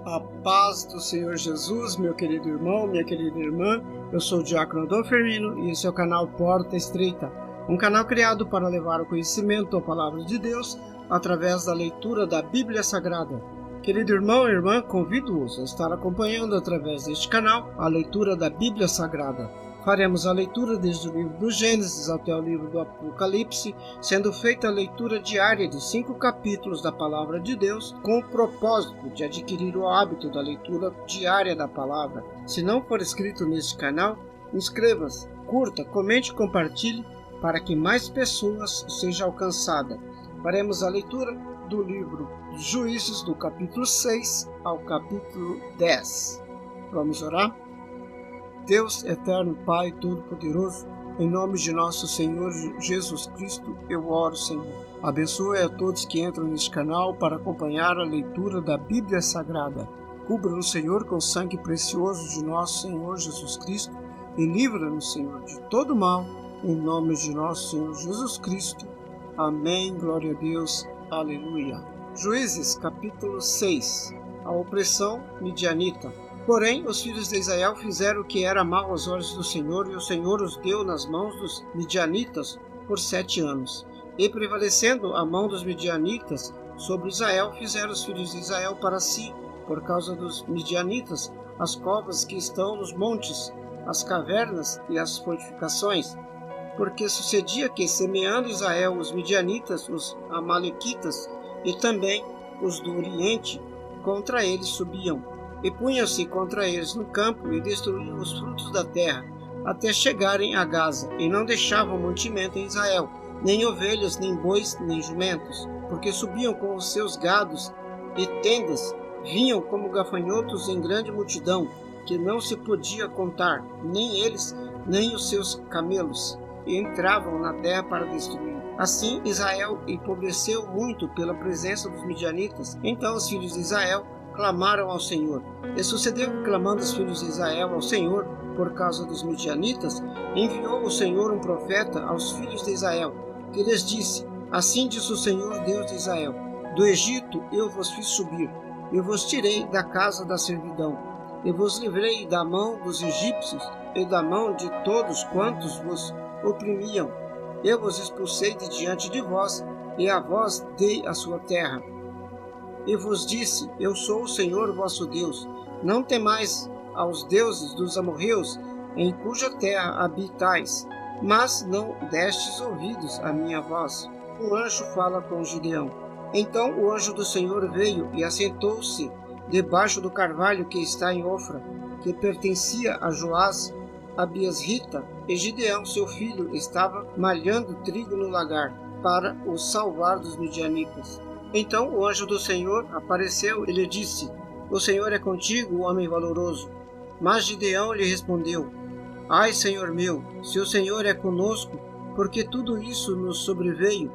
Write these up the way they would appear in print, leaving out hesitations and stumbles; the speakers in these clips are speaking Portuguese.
A paz do Senhor Jesus, meu querido irmão, minha querida irmã. Eu sou o Diácono Adolfo Firmino e esse é o canal Porta Estreita, um canal criado para levar o conhecimento à Palavra de Deus através da leitura da Bíblia Sagrada. Querido irmão e irmã, convido-os a estar acompanhando através deste canal a leitura da Bíblia Sagrada. Faremos a leitura desde o livro do Gênesis até o livro do Apocalipse, sendo feita a leitura diária de 5 capítulos da Palavra de Deus, com o propósito de adquirir o hábito da leitura diária da Palavra. Se não for inscrito neste canal, inscreva-se, curta, comente e compartilhe para que mais pessoas sejam alcançadas. Faremos a leitura do livro Juízes, do capítulo 6 ao capítulo 10. Vamos orar? Deus eterno, Pai Todo-Poderoso, em nome de nosso Senhor Jesus Cristo, eu oro, Senhor. Abençoe a todos que entram neste canal para acompanhar a leitura da Bíblia Sagrada. Cubra-nos, Senhor, com o sangue precioso de nosso Senhor Jesus Cristo e livra-nos, Senhor, de todo mal, em nome de nosso Senhor Jesus Cristo. Amém. Glória a Deus. Aleluia. Juízes, capítulo 6. A opressão midianita. Porém, os filhos de Israel fizeram o que era mal aos olhos do Senhor, e o Senhor os deu nas mãos dos midianitas por 7 anos. E prevalecendo a mão dos midianitas sobre Israel, fizeram os filhos de Israel para si, por causa dos midianitas, as covas que estão nos montes, as cavernas e as fortificações. Porque sucedia que, semeando Israel os midianitas, os amalequitas e também os do Oriente, contra eles subiam. E punham-se contra eles no campo e destruíam os frutos da terra, até chegarem a Gaza, e não deixavam mantimento em Israel, nem ovelhas, nem bois, nem jumentos, porque subiam com os seus gados e tendas, vinham como gafanhotos em grande multidão, que não se podia contar, nem eles, nem os seus camelos, e entravam na terra para destruir. Assim Israel empobreceu muito pela presença dos midianitas. Então os filhos de Israel clamaram ao Senhor. E sucedeu que, clamando os filhos de Israel ao Senhor por causa dos midianitas, enviou o Senhor um profeta aos filhos de Israel, que lhes disse: Assim diz o Senhor Deus de Israel: Do Egito eu vos fiz subir, e vos tirei da casa da servidão, e vos livrei da mão dos egípcios e da mão de todos quantos vos oprimiam. Eu vos expulsei de diante de vós, e a vós dei a sua terra. E vos disse: Eu sou o Senhor vosso Deus. Não temais aos deuses dos amorreus, em cuja terra habitais. Mas não destes ouvidos à minha voz. O anjo fala com Gideão. Então o anjo do Senhor veio e assentou-se debaixo do carvalho que está em Ofra, que pertencia a Joás, a Biasrita, e Gideão, seu filho, estava malhando trigo no lagar, para o salvar dos midianitas. Então o anjo do Senhor apareceu e lhe disse: O Senhor é contigo, homem valoroso. Mas Gideão lhe respondeu: Ai, Senhor meu, se o Senhor é conosco, porque tudo isso nos sobreveio,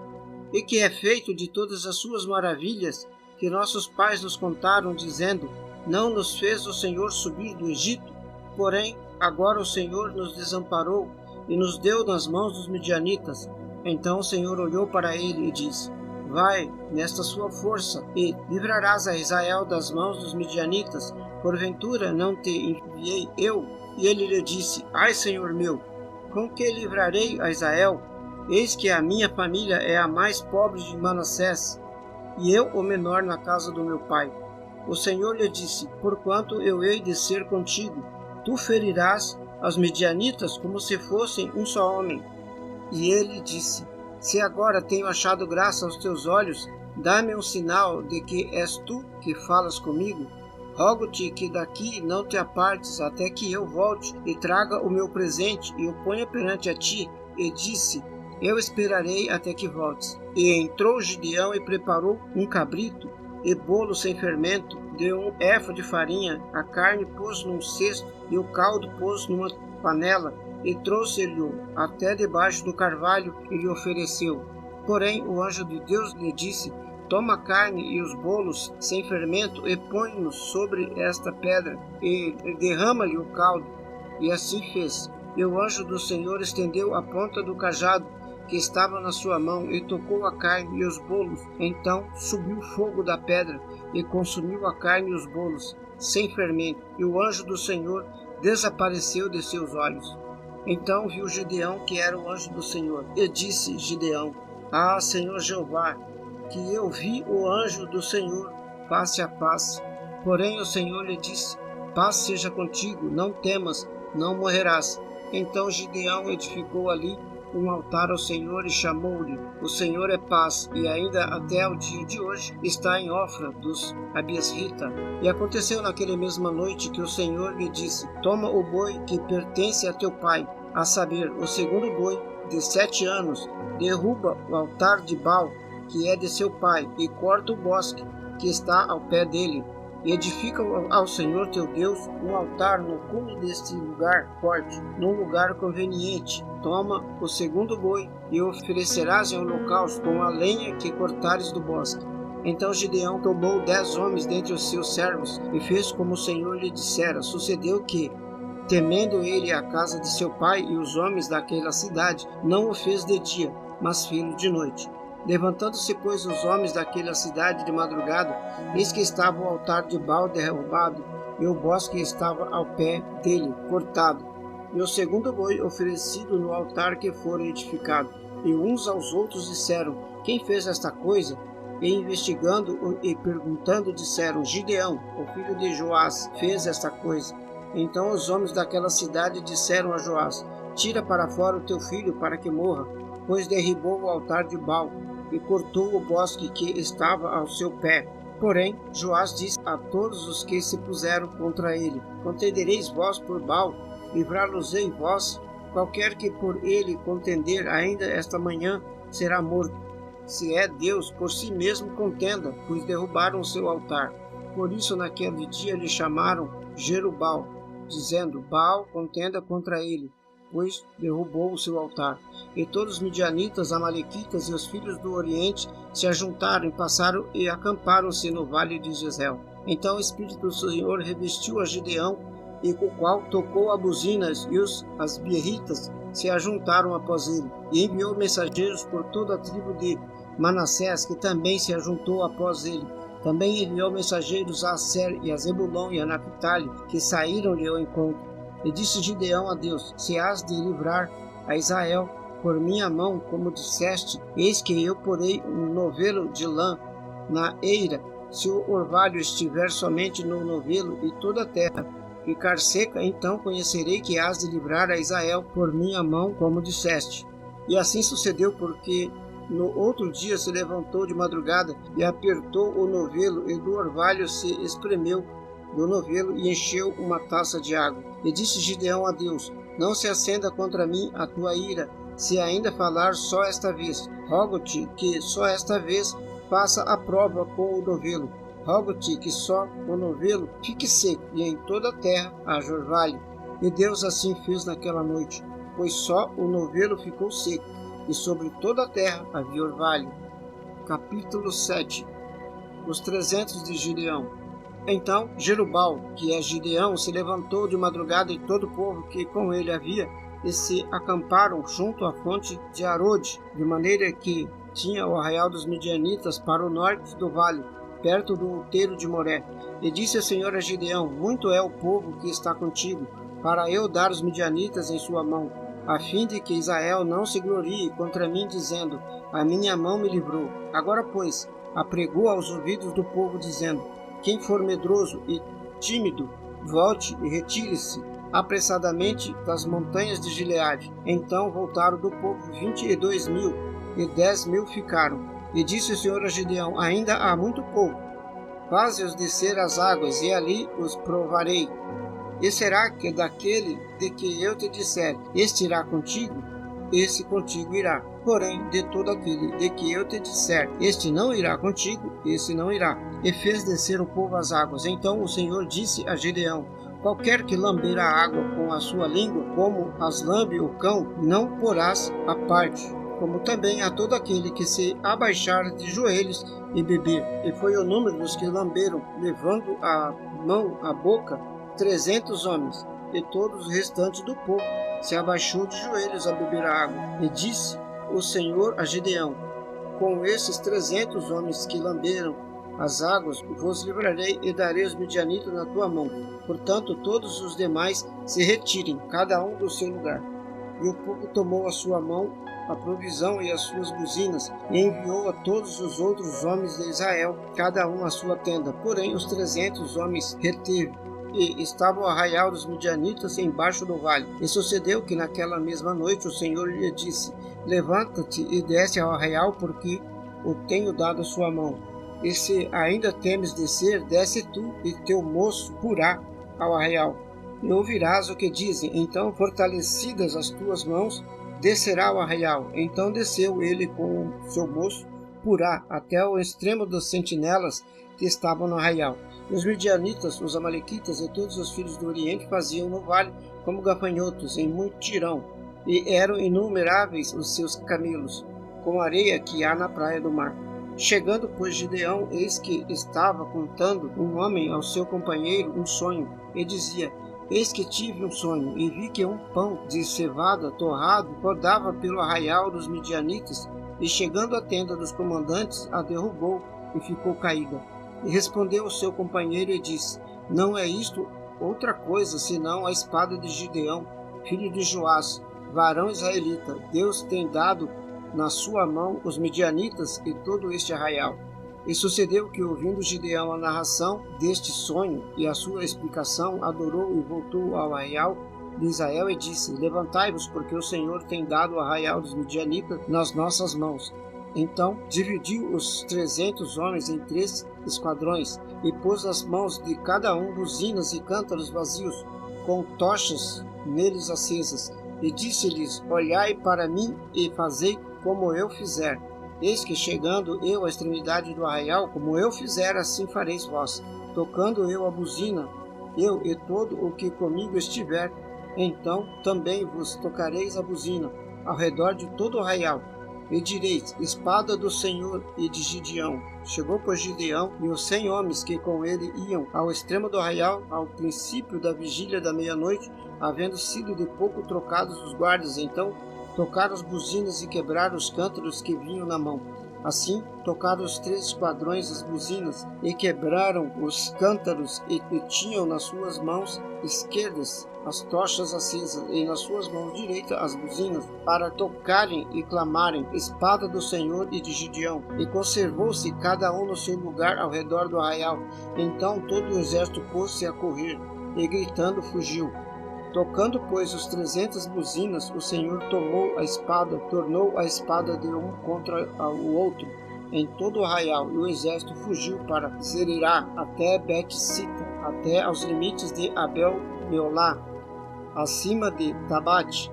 e que é feito de todas as suas maravilhas, que nossos pais nos contaram, dizendo: Não nos fez o Senhor subir do Egito? Porém, agora o Senhor nos desamparou e nos deu nas mãos dos midianitas. Então o Senhor olhou para ele e disse: Vai nesta sua força, e livrarás a Israel das mãos dos midianitas. Porventura não te enviei eu? E ele lhe disse: Ai, Senhor meu, com que livrarei a Israel? Eis que a minha família é a mais pobre de Manassés, e eu o menor na casa do meu pai. O Senhor lhe disse: Porquanto eu hei de ser contigo, tu ferirás aos midianitas como se fossem um só homem. E ele disse: Se agora tenho achado graça aos teus olhos, dá-me um sinal de que és tu que falas comigo. Rogo-te que daqui não te apartes até que eu volte e traga o meu presente e o ponha perante a ti. E disse: Eu esperarei até que voltes. E entrou Gideão e preparou um cabrito e bolo sem fermento, deu um éfa de farinha, a carne pôs num cesto e o caldo pôs numa panela, e trouxe-lhe até debaixo do carvalho e lhe ofereceu. Porém o anjo de Deus lhe disse: Toma a carne e os bolos sem fermento e põe-nos sobre esta pedra, e derrama-lhe o caldo. E assim fez. E o anjo do Senhor estendeu a ponta do cajado que estava na sua mão e tocou a carne e os bolos. Então subiu fogo da pedra e consumiu a carne e os bolos, sem fermento, e o anjo do Senhor desapareceu de seus olhos. Então viu Gideão que era o anjo do Senhor, e disse Gideão: Ah, Senhor Jeová, que eu vi o anjo do Senhor face a face. Porém o Senhor lhe disse: Paz seja contigo, não temas, não morrerás. Então Gideão edificou ali um altar ao Senhor e chamou-lhe: O Senhor é paz, e ainda até o dia de hoje está em Ofra dos Abiesrita. E aconteceu naquela mesma noite que o Senhor lhe disse: Toma o boi que pertence a teu pai, a saber, o segundo boi de 7 anos, derruba o altar de Baal, que é de seu pai, e corta o bosque que está ao pé dele, e edifica ao Senhor teu Deus um altar no cume deste lugar forte, num lugar conveniente. Toma o segundo boi e o oferecerás em holocausto com a lenha que cortares do bosque. Então Gideão tomou 10 homens dentre os seus servos e fez como o Senhor lhe dissera. Sucedeu que, temendo ele a casa de seu pai e os homens daquela cidade, não o fez de dia, mas fez de noite. Levantando-se, pois, os homens daquela cidade de madrugada, eis que estava o altar de Baal derrubado, e o bosque estava ao pé dele, cortado, e o segundo boi oferecido no altar que fora edificado. E uns aos outros disseram: Quem fez esta coisa? E investigando e perguntando, disseram: Gideão, o filho de Joás, fez esta coisa. Então os homens daquela cidade disseram a Joás: Tira para fora o teu filho para que morra, pois derribou o altar de Baal e cortou o bosque que estava ao seu pé. Porém, Joás disse a todos os que se puseram contra ele: Contendereis vós por Baal, livrá-los-ei vós? Qualquer que por ele contender ainda esta manhã será morto. Se é Deus, por si mesmo contenda, pois derrubaram o seu altar. Por isso naquele dia lhe chamaram Jerubal, dizendo: Baal contenda contra ele, pois derrubou o seu altar. E todos os midianitas, amalequitas e os filhos do Oriente se ajuntaram e passaram e acamparam-se no vale de Jezreel. Então o Espírito do Senhor revestiu a Gideão, e com o qual tocou a buzinas, e os asbieritas se ajuntaram após ele. E enviou mensageiros por toda a tribo de Manassés, que também se ajuntou após ele. Também enviou mensageiros a Aser e a Zebulon e a Naphtali, que saíram-lhe ao encontro. E disse Gideão a Deus: Se has de livrar a Israel por minha mão, como disseste, eis que eu porei um novelo de lã na eira. Se o orvalho estiver somente no novelo e toda a terra ficar seca, então conhecerei que has de livrar a Israel por minha mão, como disseste. E assim sucedeu, porque no outro dia se levantou de madrugada e apertou o novelo, e do orvalho se espremeu do novelo e encheu uma taça de água. E disse Gideão a Deus: Não se acenda contra mim a tua ira, se ainda falar só esta vez. Rogo-te que só esta vez faça a prova com o novelo. Rogo-te que só o novelo fique seco, e em toda a terra haja orvalho. E Deus assim fez naquela noite, pois só o novelo ficou seco, e sobre toda a terra havia orvalho. Capítulo 7. Os 300 de Gideão. Então Jerubal, que é Gideão, se levantou de madrugada, e todo o povo que com ele havia, e se acamparam junto à fonte de Arode, de maneira que tinha o arraial dos midianitas para o norte do vale, perto do outeiro de Moré. E disse o Senhor a Gideão: Muito é o povo que está contigo, para eu dar os midianitas em sua mão, a fim de que Israel não se glorie contra mim, dizendo: A minha mão me livrou. Agora, pois, apregou aos ouvidos do povo, dizendo: Quem for medroso e tímido, volte e retire-se apressadamente das montanhas de Gileade. Então voltaram do povo 22.000, e 10.000 ficaram. E disse o Senhor a Gideão: Ainda há muito povo, faze-os descer as águas, e ali os provarei. E será que daquele de que eu te disser, este irá contigo, esse contigo irá. Porém, de todo aquele de que eu te disser, este não irá contigo, esse não irá. E fez descer o povo às águas. Então o Senhor disse a Gideão: Qualquer que lamber a água com a sua língua, como as lambe o cão, não porás à parte. Como também a todo aquele que se abaixar de joelhos e beber. E foi o número dos que lamberam, levando a mão à boca, 300 homens. E todos os restantes do povo se abaixou de joelhos a beber a água. E disse o Senhor a Gideão: com esses 300 homens que lamberam as águas, vos livrarei e darei os midianitas na tua mão. Portanto, todos os demais se retirem, cada um do seu lugar. E o povo tomou a sua mão a provisão e as suas buzinas, e enviou a todos os outros homens de Israel, cada um à sua tenda. Porém, os 300 homens reteve, e estava o arraial dos midianitas embaixo do vale. E sucedeu que naquela mesma noite o Senhor lhe disse: levanta-te e desce ao arraial, porque o tenho dado à sua mão. E se ainda temes descer, desce tu e teu moço Purá ao arraial, e ouvirás o que dizem. Então, fortalecidas as tuas mãos, descerá ao arraial. Então desceu ele com o seu moço Purá até o extremo das sentinelas que estavam no arraial. Os midianitas, os amalequitas e todos os filhos do Oriente faziam no vale como gafanhotos em mutirão, e eram inumeráveis os seus camelos, como a areia que há na praia do mar. Chegando, pois, Gideão, eis que estava contando um homem ao seu companheiro um sonho, e dizia: eis que tive um sonho, e vi que um pão de cevada torrado rodava pelo arraial dos midianitas, e chegando à tenda dos comandantes, a derrubou e ficou caída. E respondeu o seu companheiro e disse: não é isto outra coisa, senão a espada de Gideão, filho de Joás, varão israelita. Deus tem dado na sua mão os midianitas e todo este arraial. E sucedeu que, ouvindo Gideão a narração deste sonho e a sua explicação, adorou e voltou ao arraial de Israel e disse: levantai-vos, porque o Senhor tem dado o arraial dos midianitas nas nossas mãos. Então dividiu os 300 homens em 3 esquadrões, e pôs nas mãos de cada um buzinas e cântaros vazios, com tochas neles acesas. E disse-lhes: olhai para mim e fazei como eu fizer. Eis que, chegando eu à extremidade do arraial, como eu fizer, assim fareis vós. Tocando eu a buzina, eu e todo o que comigo estiver, então também vos tocareis a buzina, ao redor de todo o arraial. E direis: espada do Senhor e de Gideão. Chegou, pois, Gideão e os 100 homens que com ele iam ao extremo do arraial, ao princípio da vigília da meia-noite, havendo sido de pouco trocados os guardas. Então tocaram as buzinas e quebraram os cântaros que vinham na mão. Assim tocaram os 3 esquadrões as buzinas e quebraram os cântaros, e tinham nas suas mãos esquerdas as tochas acesas, e nas suas mãos direitas as buzinas, para tocarem e clamarem: espada do Senhor e de Gideão. E conservou-se cada um no seu lugar ao redor do arraial. Então todo o exército pôs-se a correr, e gritando fugiu. Tocando, pois, os 300 buzinas, o Senhor tomou a espada, tornou a espada de um contra o outro em todo o arraial, e o exército fugiu para Zerirá, até Bet-Sita, até aos limites de Abel-Meolá, acima de Tabate.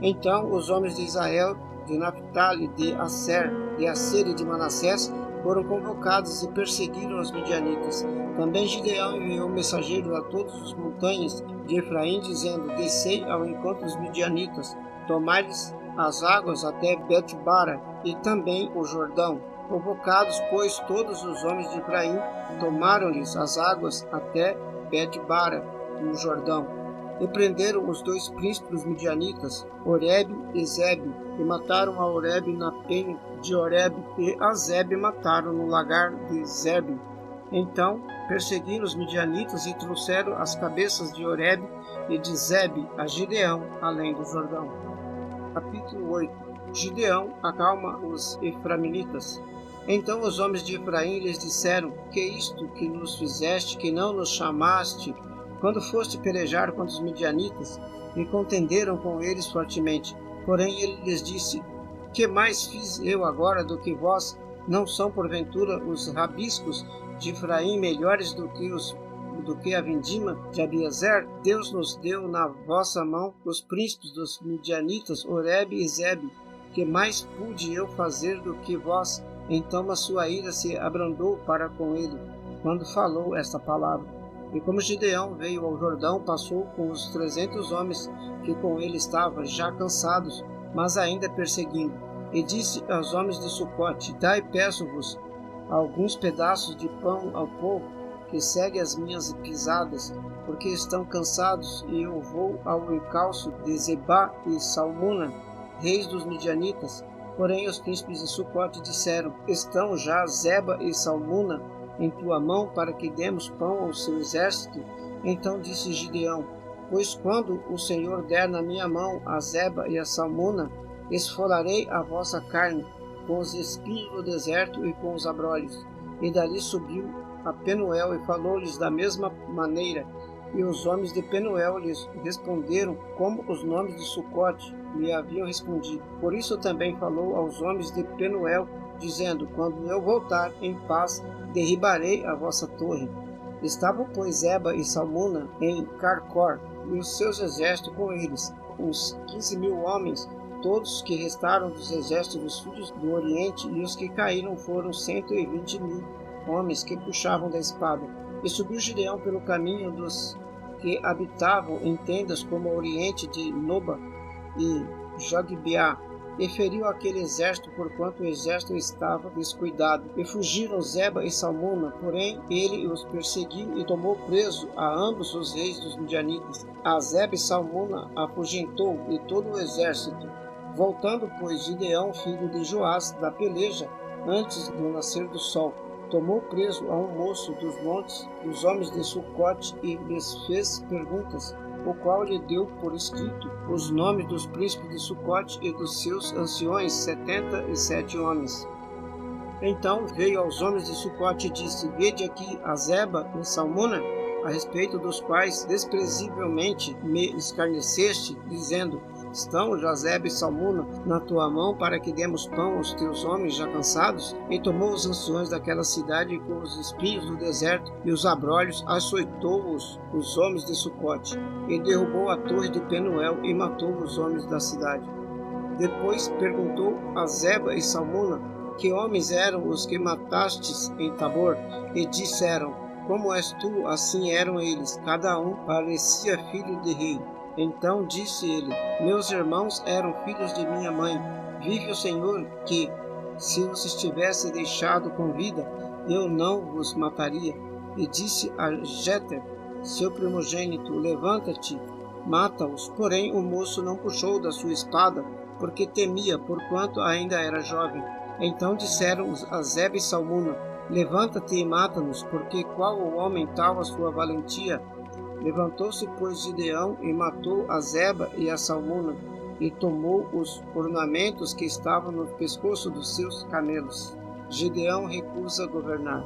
Então os homens de Israel, de Naphtali, de Aser e de Manassés foram convocados e perseguiram os midianitas. Também Gideão enviou mensageiros a todas as montanhas de Efraim, dizendo: descei ao encontro dos midianitas, tomai-lhes as águas até Bet-bara e também o Jordão. Convocados, pois, todos os homens de Efraim, tomaram-lhes as águas até Bet-bara e o Jordão. E prenderam os 2 príncipes dos midianitas, Oreb e Zebe, e mataram a Oreb na penha de Oreb, e a Zebe mataram no lagar de Zebe. Então perseguiram os midianitas e trouxeram as cabeças de Oreb e de Zebe a Gideão, além do Jordão. Capítulo 8. Gideão acalma os efraimitas. Então os homens de Efraim lhes disseram: que é isto que nos fizeste, que não nos chamaste quando foste pelejar contra os midianitas? E contenderam com eles fortemente. Porém ele lhes disse: que mais fiz eu agora do que vós? Não são porventura os rabiscos de Efraim melhores do que a vindima de Abiezer? Deus nos deu na vossa mão os príncipes dos midianitas, Oreb e Zebe. Que mais pude eu fazer do que vós? Então a sua ira se abrandou para com ele, quando falou esta palavra. E como Gideão veio ao Jordão, passou com os 300 homens que com ele estavam, já cansados, mas ainda perseguindo. E disse aos homens de Sucote: dai, peço-vos, alguns pedaços de pão ao povo que segue as minhas pisadas, porque estão cansados, e eu vou ao encalço de Zebá e Salmuna, reis dos midianitas. Porém os príncipes de Sucote disseram: Estão já Zeba e Salmuna em tua mão para que demos pão ao seu exército? Então disse Gideão: Pois quando o Senhor der na minha mão a Zeba e a Salmuna, esfolarei a vossa carne com os espinhos do deserto e com os abrolhos. E dali subiu a Penuel e falou-lhes da mesma maneira. E os homens de Penuel lhes responderam como os nomes de Sucote lhe haviam respondido. Por isso também falou aos homens de Penuel, dizendo: Quando eu voltar em paz, derribarei a vossa torre. Estavam, pois, Zeba e Salmuna em Carcor, e os seus exércitos com eles, uns 15.000 homens, todos que restaram dos exércitos dos filhos do Oriente, e os que caíram foram 120.000 homens que puxavam da espada. E subiu Gideão pelo caminho dos que habitavam em tendas como ao oriente de Noba e Jogbeá, e feriu aquele exército, porquanto o exército estava descuidado. E fugiram Zeba e Salmuna, porém ele os perseguiu e tomou preso a ambos os reis dos midianitas. A Zeba e Salmuna afugentou e todo o exército. Voltando, pois, Gideão, filho de Joás, da peleja, antes do nascer do sol, tomou preso a um moço dos montes dos homens de Sucote e lhes fez perguntas, o qual lhe deu por escrito os nomes dos príncipes de Sucote e dos seus anciões, 77 homens. Então veio aos homens de Sucote e disse: Vede aqui a Zeba e Salmuna, a respeito dos quais desprezivelmente me escarneceste, dizendo: Estão já Zeba e Salmuna na tua mão para que demos pão aos teus homens já cansados? E tomou os anciões daquela cidade com os espinhos do deserto e os abrolhos, açoitou-os os homens de Sucote, e derrubou a torre de Penuel e matou os homens da cidade. Depois perguntou a Zeba e Salmuna: Que homens eram os que matastes em Tabor? E disseram: Como és tu, assim eram eles, cada um parecia filho de rei. Então disse ele: Meus irmãos eram filhos de minha mãe. Vive o Senhor que, se os tivesse deixado com vida, eu não vos mataria. E disse a Jéter, seu primogênito: Levanta-te, mata-os. Porém o moço não puxou da sua espada, porque temia, porquanto ainda era jovem. Então disseram a Zeba e Salmuna: Levanta-te e mata-nos, porque qual o homem tal a sua valentia? Levantou-se, pois, Gideão e matou a Zeba e a Salmuna, e tomou os ornamentos que estavam no pescoço dos seus camelos. Gideão recusa governar.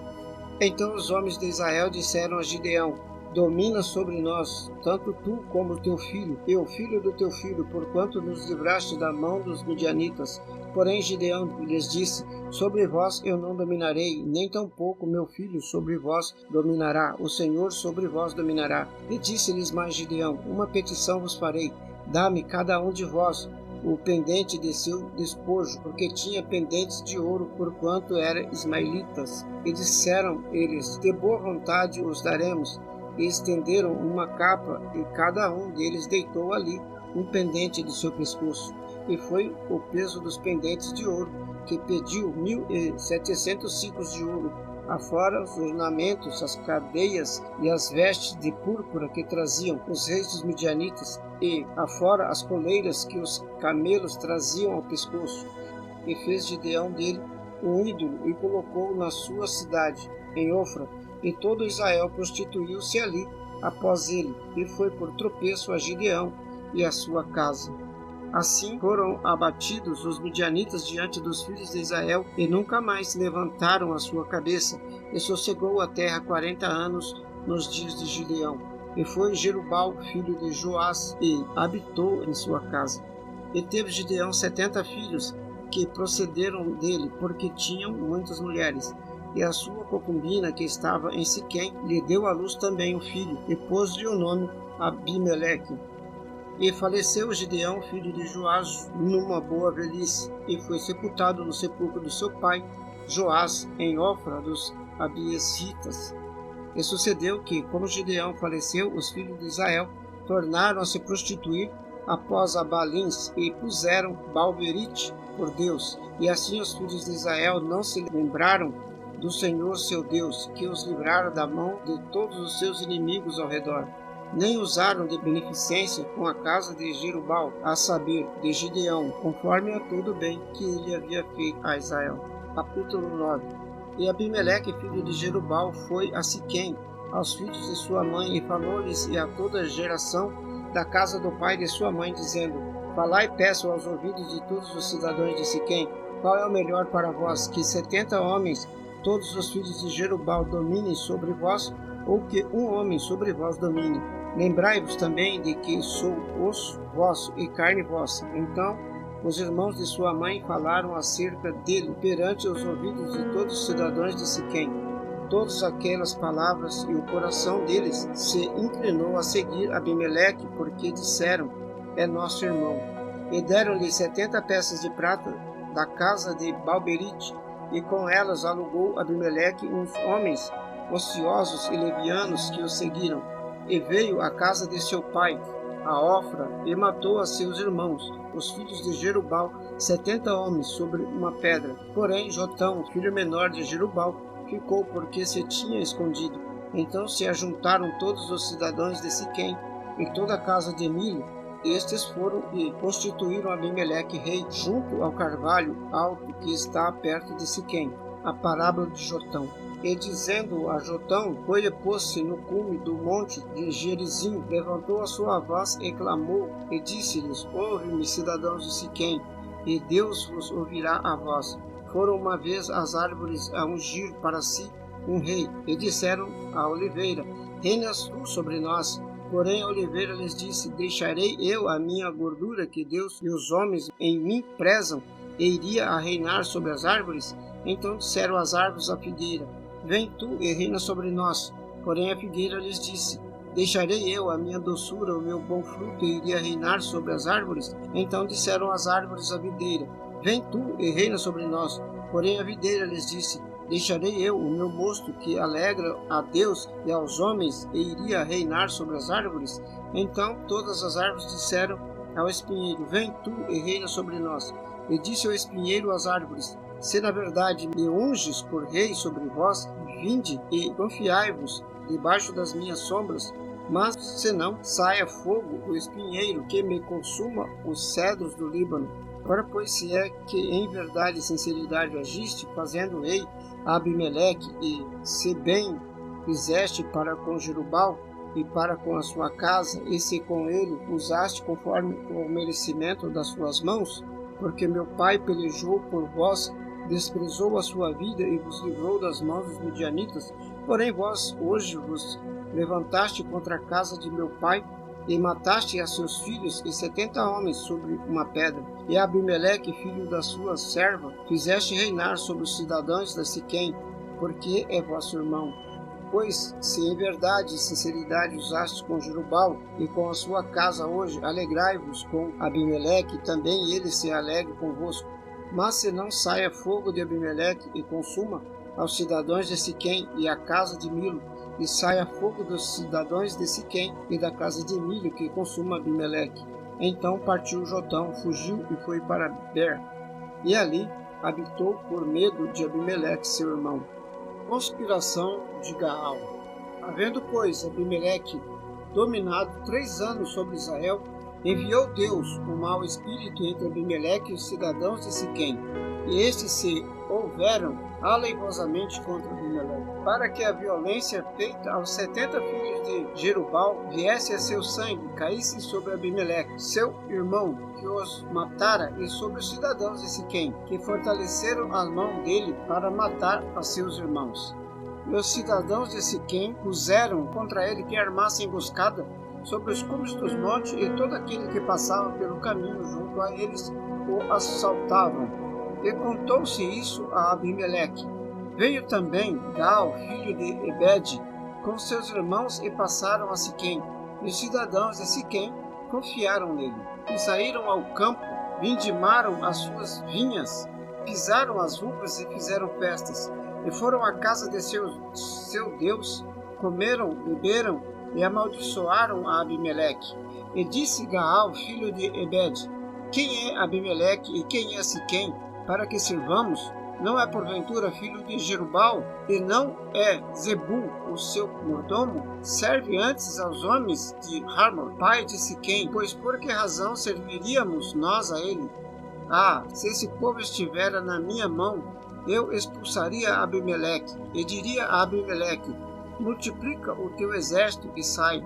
Então os homens de Israel disseram a Gideão: Domina sobre nós, tanto tu como teu filho, e o filho do teu filho, porquanto nos livraste da mão dos midianitas. Porém Gideão lhes disse: Sobre vós eu não dominarei, nem tampouco meu filho sobre vós dominará, o Senhor sobre vós dominará. E disse-lhes mais Gideão: Uma petição vos farei, dá-me cada um de vós o pendente de seu despojo, porque tinha pendentes de ouro, porquanto era ismaelitas. E disseram eles: De boa vontade os daremos. E estenderam uma capa, e cada um deles deitou ali um pendente de seu pescoço. E foi o peso dos pendentes de ouro, que pediu 1.700 ciclos de ouro, afora os ornamentos, as cadeias e as vestes de púrpura que traziam os reis dos midianitas, e afora as coleiras que os camelos traziam ao pescoço. E fez Gideão dele um ídolo, e colocou-o na sua cidade, em Ofra, e todo Israel prostituiu-se ali após ele, e foi por tropeço a Gideão e a sua casa. Assim foram abatidos os midianitas diante dos filhos de Israel, e nunca mais levantaram a sua cabeça, e sossegou a terra 40 anos nos dias de Gideão. E foi Jerubal, filho de Joás, e habitou em sua casa. E teve Gideão 70 filhos, que procederam dele, porque tinham muitas mulheres. E a sua concubina, que estava em Siquém, lhe deu à luz também um filho, e pôs-lhe o nome Abimeleque. E faleceu Gideão, filho de Joás, numa boa velhice, e foi sepultado no sepulcro do seu pai, Joás, em Ofra dos Abiesitas. E sucedeu que, como Gideão faleceu, os filhos de Israel tornaram a se prostituir após a Balins, e puseram Balberite por Deus. E assim os filhos de Israel não se lembraram do Senhor seu Deus, que os livrara da mão de todos os seus inimigos ao redor. nem usaram de beneficência com a casa de Jerubal, a saber, de Gideão, conforme a todo o bem que ele havia feito a Israel. Capítulo 9. E Abimeleque, filho de Jerubal, foi a Siquém, aos filhos de sua mãe, e falou-lhes e a toda a geração da casa do pai de sua mãe, dizendo: Falai e peço aos ouvidos de todos os cidadãos de Siquém, qual é o melhor para vós, que 70 homens, todos os filhos de Jerubal, dominem sobre vós, ou que um homem sobre vós domine? Lembrai-vos também de que sou osso vosso e carne vossa. Então os irmãos de sua mãe falaram acerca dele perante os ouvidos de todos os cidadãos de Siquém. Todas aquelas palavras, e o coração deles se inclinou a seguir Abimeleque, porque disseram: é nosso irmão. E deram-lhe 70 peças de prata da casa de Balberite, e com elas alugou Abimeleque uns homens ociosos e levianos que o seguiram. E veio à casa de seu pai, a Ofra, e matou a seus irmãos, os filhos de Jerubal, 70 homens sobre uma pedra. Porém Jotão, filho menor de Jerubal, ficou, porque se tinha escondido. Então se ajuntaram todos os cidadãos de Siquém e toda a casa de Milho. Estes foram e constituíram Abimeleque rei junto ao carvalho alto que está perto de Siquém. A parábola de Jotão. E dizendo a Jotão, foi e pôs-se no cume do monte de Gerizim, levantou a sua voz e clamou, e disse-lhes: Ouve-me, cidadãos de Siquém, e Deus vos ouvirá a voz. Foram uma vez as árvores a ungir para si um rei, e disseram à oliveira: Reinas tu sobre nós. Porém a oliveira lhes disse: Deixarei eu a minha gordura que Deus e os homens em mim prezam, e iria a reinar sobre as árvores? Então disseram as árvores à figueira: Vem tu e reina sobre nós. Porém a figueira lhes disse: Deixarei eu a minha doçura, o meu bom fruto, e iria reinar sobre as árvores? Então disseram as árvores à videira: Vem tu e reina sobre nós. Porém a videira lhes disse: Deixarei eu o meu mosto que alegra a Deus e aos homens, e iria reinar sobre as árvores? Então todas as árvores disseram ao espinheiro: Vem tu e reina sobre nós. E disse o espinheiro às árvores: Se na verdade me unges por rei sobre vós, vinde e confiai-vos debaixo das minhas sombras. Mas se não, saia fogo do espinheiro, que me consuma os cedros do Líbano. Ora, pois, se é que em verdade e sinceridade agiste, fazendo rei a Abimeleque, e se bem fizeste para com Jerubal e para com a sua casa, e se com ele usaste conforme o merecimento das suas mãos, porque meu pai pelejou por vós, desprezou a sua vida e vos livrou das mãos dos midianitas. Porém vós hoje vos levantaste contra a casa de meu pai, e mataste a seus filhos e 70 homens sobre uma pedra. E Abimeleque, filho da sua serva, fizeste reinar sobre os cidadãos da Siquém, porque é vosso irmão. Pois, se em verdade e sinceridade usastes com Jerubal e com a sua casa hoje, alegrai-vos com Abimeleque, e também ele se alegre convosco. Mas se não saia fogo de Abimeleque e consuma aos cidadãos de Siquém e a casa de Milo, e saia fogo dos cidadãos de Siquém e da casa de Milho, que consuma Abimeleque. Então partiu Jotão, fugiu e foi para Ber, e ali habitou por medo de Abimeleque, seu irmão. Conspiração de Gaal. Havendo, pois, Abimeleque dominado 3 anos sobre Israel, enviou Deus um mau espírito entre Abimeleque e os cidadãos de Siquém, e estes se houveram aleivosamente contra Abimeleque, para que a violência feita aos 70 filhos de Jerubal viesse a seu sangue, caísse sobre Abimeleque, seu irmão, que os matara, e sobre os cidadãos de Siquém, que fortaleceram a mão dele para matar a seus irmãos. E os cidadãos de Siquém puseram contra ele que armasse emboscada sobre os cumes dos montes, e todo aquele que passava pelo caminho junto a eles o assaltavam. E contou-se isso a Abimeleque. Veio também Gaal, filho de Ebed, com seus irmãos, e passaram a Siquém. E os cidadãos de Siquém confiaram nele. E saíram ao campo, vindimaram as suas vinhas, pisaram as uvas e fizeram festas. E foram à casa de seu Deus, comeram, beberam e amaldiçoaram a Abimeleque. E disse Gaal, filho de Ebed: Quem é Abimeleque e quem é Siquém, para que sirvamos? Não é porventura filho de Jerubal, e não é Zebul, o seu mordomo? Serve antes aos homens de Hamor, pai de Siquém, pois por que razão serviríamos nós a ele? Ah, se esse povo estivera na minha mão, eu expulsaria Abimeleque, e diria a Abimeleque: multiplica o teu exército e sai.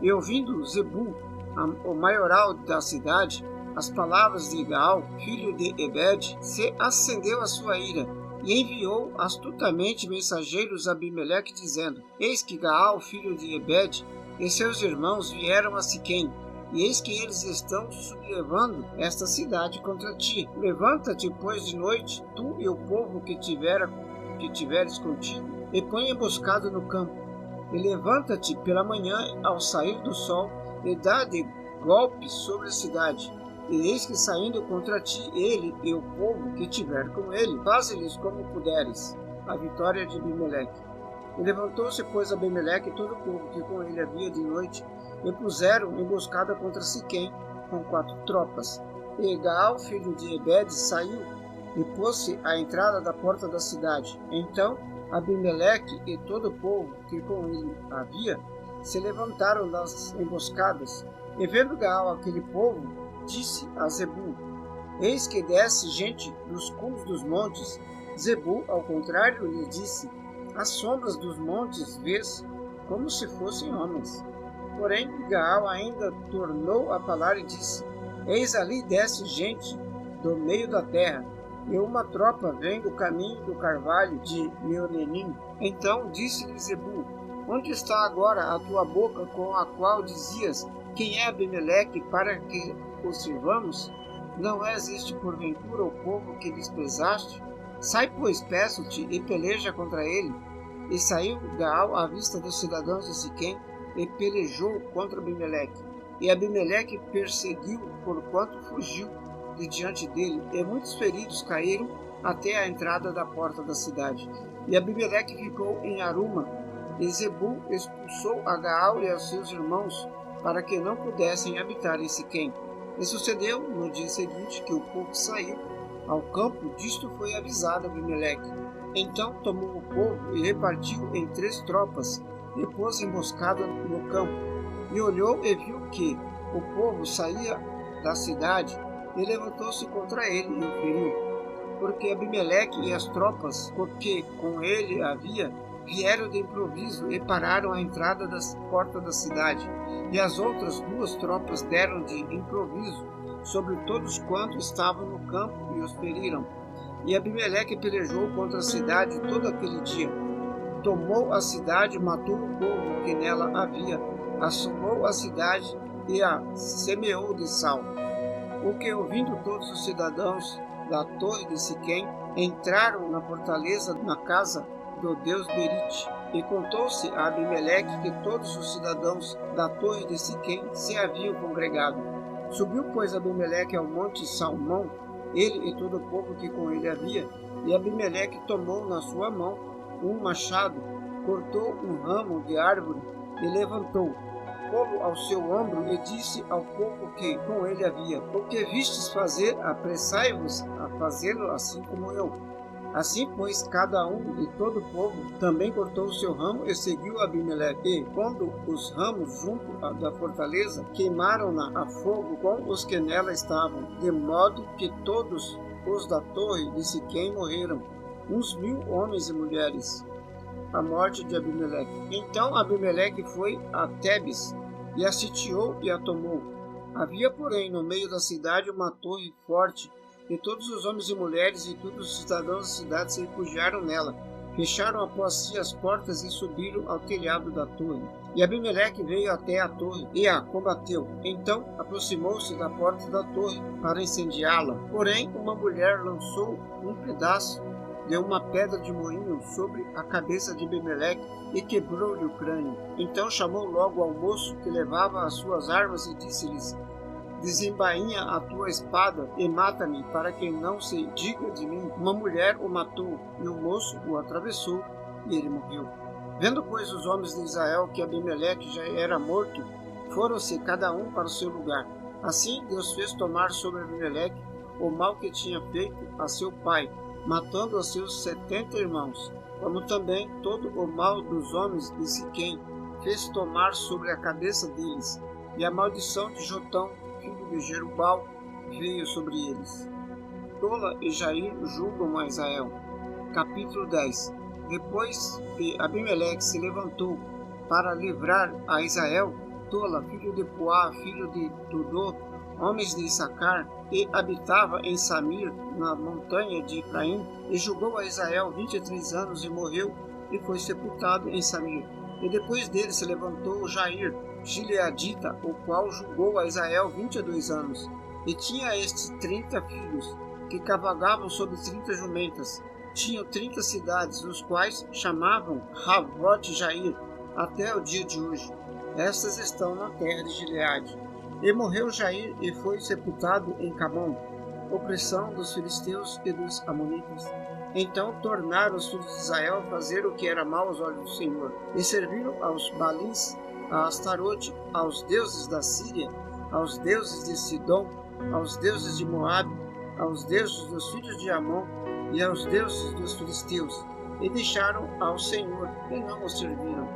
E ouvindo Zebul, o maioral da cidade, as palavras de Gaal, filho de Ebed, se acendeu a sua ira, e enviou astutamente mensageiros a Abimeleque, dizendo: eis que Gaal, filho de Ebed, e seus irmãos vieram a Siquém, e eis que eles estão sublevando esta cidade contra ti. Levanta-te, pois, de noite, tu e o povo que tiveres contigo, e põe emboscada no campo. E levanta-te pela manhã ao sair do sol, e dá de golpe sobre a cidade. E eis que saindo contra ti ele e o povo que tiver com ele, faze-lhes como puderes. A vitória de Abimeleque. E levantou-se, pois, Abimeleque e todo o povo que com ele havia de noite, e puseram emboscada contra Siquém com 4 tropas. E Gaal, filho de Ebed, saiu e pôs-se à entrada da porta da cidade. Então Abimeleque e todo o povo que com ele havia se levantaram das emboscadas. E vendo Gaal aquele povo, disse a Zebul: eis que desce gente dos cumes dos montes. Zebul, ao contrário, lhe disse: as sombras dos montes vês como se fossem homens. Porém, Gaal ainda tornou a falar e disse: eis ali desce gente do meio da terra, e uma tropa vem do caminho do carvalho de Meonenim. Então disse-lhe Zebul: onde está agora a tua boca com a qual dizias: quem é Abimeleque para que o sirvamos? Não és este porventura o povo que desprezaste? Sai, pois, peço-te, e peleja contra ele. E saiu Gaal à vista dos cidadãos de Siquém, e pelejou contra Abimeleque. E Abimeleque perseguiu, porquanto fugiu de diante dele, e muitos feridos caíram até a entrada da porta da cidade. E Abimeleque ficou em Aruma, e Zebul expulsou a Gaal e a seus irmãos, para que não pudessem habitar em Siquém. E sucedeu, no dia seguinte, que o povo saiu ao campo, disto foi avisado Abimeleque. Então tomou o povo e repartiu em 3 tropas, e pôs emboscada no campo. E olhou e viu que o povo saía da cidade, e levantou-se contra ele e o feriu. Porque Abimeleque e as tropas, porque com ele havia, vieram de improviso e pararam à entrada da porta da cidade. E as outras 2 tropas deram de improviso sobre todos quantos estavam no campo e os feriram. E Abimeleque pelejou contra a cidade todo aquele dia. Tomou a cidade, matou o povo que nela havia, assomou a cidade e a semeou de sal. O que, ouvindo todos os cidadãos da torre de Siquém, entraram na fortaleza, na casa do deus Berite. E contou-se a Abimeleque que todos os cidadãos da torre de Siquém se haviam congregado. Subiu, pois, Abimeleque ao monte Salmão, ele e todo o povo que com ele havia, e Abimeleque tomou na sua mão um machado, cortou um ramo de árvore e levantou, pô-lo ao seu ombro, e disse ao povo que com ele havia: o que vistes fazer, apressai-vos a fazê-lo assim como eu. Assim, pois, cada um de todo o povo também cortou o seu ramo e seguiu Abimeleque. E, quando os ramos junto da fortaleza, queimaram-na a fogo com os que nela estavam, de modo que todos os da torre de Siquém morreram, uns 1000 homens e mulheres. A morte de Abimeleque. Então Abimeleque foi a Tebes, e a sitiou e a tomou. Havia, porém, no meio da cidade uma torre forte, e todos os homens e mulheres e todos os cidadãos da cidade se refugiaram nela. Fecharam após si as portas e subiram ao telhado da torre. E Abimeleque veio até a torre e a combateu. Então aproximou-se da porta da torre para incendiá-la. Porém, uma mulher lançou um pedaço de uma pedra de moinho sobre a cabeça de Abimeleque e quebrou-lhe o crânio. Então chamou logo ao moço que levava as suas armas e disse-lhes: desembainha a tua espada e mata-me, para que não se diga de mim: uma mulher o matou. E o moço o atravessou, e ele morreu. Vendo, pois, os homens de Israel que Abimeleque já era morto, foram-se cada um para o seu lugar. Assim Deus fez tomar sobre Abimeleque o mal que tinha feito a seu pai, matando os seus 70 irmãos, como também todo o mal dos homens de Siquém fez tomar sobre a cabeça deles, e a maldição de Jotão, filho de Jerubal, veio sobre eles. Tola e Jair julgam a Israel. Capítulo 10. Depois que Abimeleque se levantou para livrar a Israel, Tola, filho de Puá, filho de Dodô, homens de Issacar, e habitava em Samir, na montanha de Efraim, e julgou a Israel 23 anos e morreu, e foi sepultado em Samir. E depois dele se levantou Jair, gileadita, o qual julgou a Israel 22 anos. E tinha estes 30 filhos, que cavalgavam sobre 30 jumentas. Tinham 30 cidades, os quais chamavam Ravote Jair, até o dia de hoje. Estas estão na terra de Gileade. E morreu Jair e foi sepultado em Camon, opressão dos filisteus e dos amonitas. Então tornaram os filhos de Israel a fazer o que era mal aos olhos do Senhor, e serviram aos Balins, a Astarote, aos deuses da Síria, aos deuses de Sidom, aos deuses de Moabe, aos deuses dos filhos de Amon e aos deuses dos filisteus, e deixaram ao Senhor e não o serviram.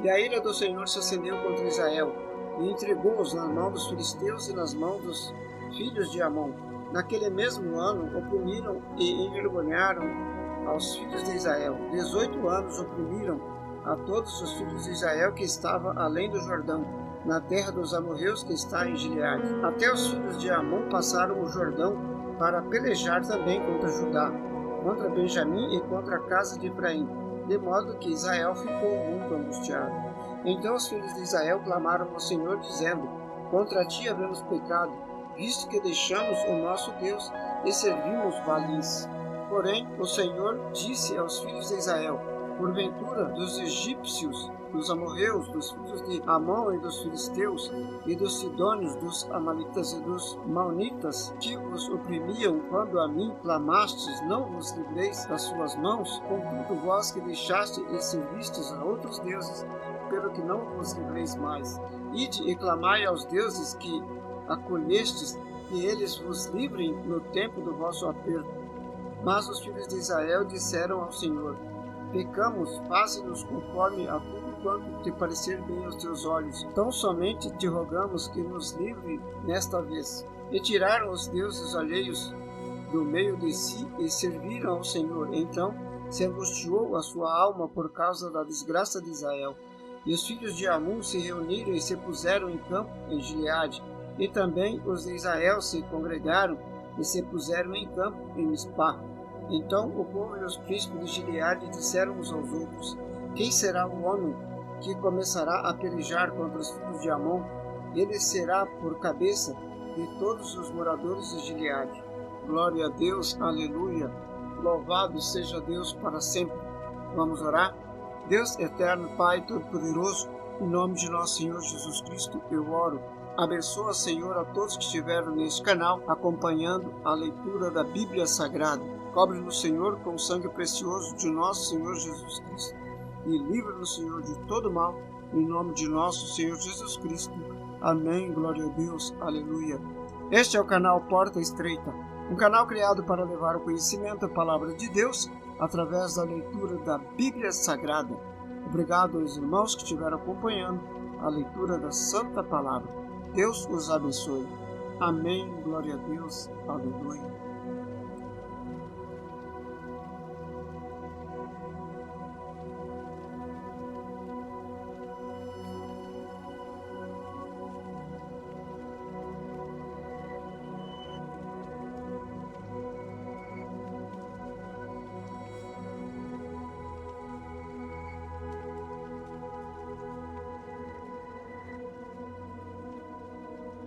E a ira do Senhor se acendeu contra Israel, e entregou-os nas mãos dos filisteus e nas mãos dos filhos de Amon. Naquele mesmo ano oprimiram e envergonharam aos filhos de Israel. 18 anos oprimiram a todos os filhos de Israel que estavam além do Jordão, na terra dos amorreus que está em Gileade. Até os filhos de Amon passaram o Jordão para pelejar também contra Judá, contra Benjamim e contra a casa de Efraim, de modo que Israel ficou muito angustiado. Então os filhos de Israel clamaram ao Senhor, dizendo: Contra ti havemos pecado, visto que deixamos o nosso Deus e servimos Balins. Porém, o Senhor disse aos filhos de Israel: Porventura, dos egípcios, dos amorreus, dos filhos de Amon e dos filisteus, e dos sidônios, dos amalequitas e dos maonitas, que os oprimiam quando a mim clamastes, não vos livreis das suas mãos? Contudo, vós que deixaste e servistes a outros deuses, pelo que não vos livreis mais. Ide e clamai aos deuses que acolhestes, e eles vos livrem no tempo do vosso aperto. Mas os filhos de Israel disseram ao Senhor: Pecamos, faze-nos conforme a tudo quanto te parecer bem aos teus olhos. Tão somente te rogamos que nos livre nesta vez. E tiraram os deuses alheios do meio de si e serviram ao Senhor. Então se angustiou a sua alma por causa da desgraça de Israel. E os filhos de Amon se reuniram e se puseram em campo em Gileade. E também os de Israel se congregaram e se puseram em campo em Mispá. Então o povo e os príncipes de Gileade disseram uns aos outros: Quem será o homem que começará a pelejar contra os filhos de Amon? Ele será por cabeça de todos os moradores de Gileade. Glória a Deus, aleluia, louvado seja Deus para sempre. Vamos orar? Deus eterno, Pai Todo-Poderoso, em nome de nosso Senhor Jesus Cristo, eu oro. Abençoa, Senhor, a todos que estiveram neste canal, acompanhando a leitura da Bíblia Sagrada. Cobre-nos, Senhor, com o sangue precioso de nosso Senhor Jesus Cristo, e livra-nos, Senhor, de todo mal, em nome de nosso Senhor Jesus Cristo. Amém. Glória a Deus. Aleluia. Este é o canal Porta Estreita, um canal criado para levar o conhecimento da Palavra de Deus através da leitura da Bíblia Sagrada. Obrigado aos irmãos que estiveram acompanhando a leitura da Santa Palavra. Deus os abençoe. Amém. Glória a Deus. Aleluia.